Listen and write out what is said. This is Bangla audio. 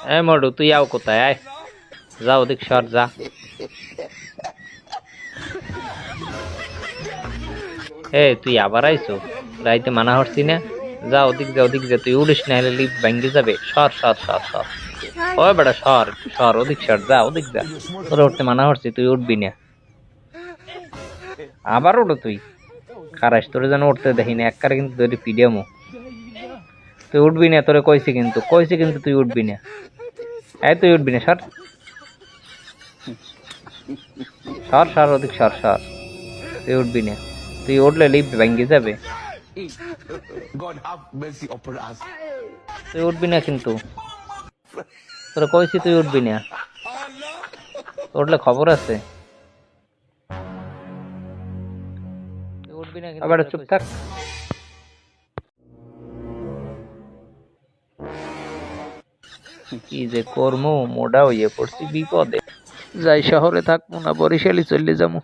এ মডু তুই আও কোথায় আয় যা ওদিক সর যা এ তুই আবার আইছো রাইতে মানা হচ্ছি না যা ওদিক যা তুই উড়িস না হলে লিফট ভাঙ্গি যাবে সর সর সর সর ওই বেটা সর সর ওদিক সর যা ওদিক যা তোরা উঠতে মানা হচ্ছি তুই উঠবি না আবার ওঠো তুই খারাস তোরে যেন উঠতে দেখি না একবারে কিন্তু তোর পিডিয়ামো তুই উঠবি না তোরে কইছি কিন্তু তুই উঠবি না এই তুই উঠবি না সর সর সর ওদিক সর সর তুই উঠবি না তুই উঠলে লিফট ভাঙ্গি যাবে তুই উঠবি না কিন্তু তোরে কইছি তুই উঠবি না উঠলে খবর আছে তুই উঠবি না কিন্তু আবার চুপ থাক কি যে কর্ম মোডা হইয়ে পড়ছি বিপদে যাই শহরে থাকবো না বরিশালে চলে যাবো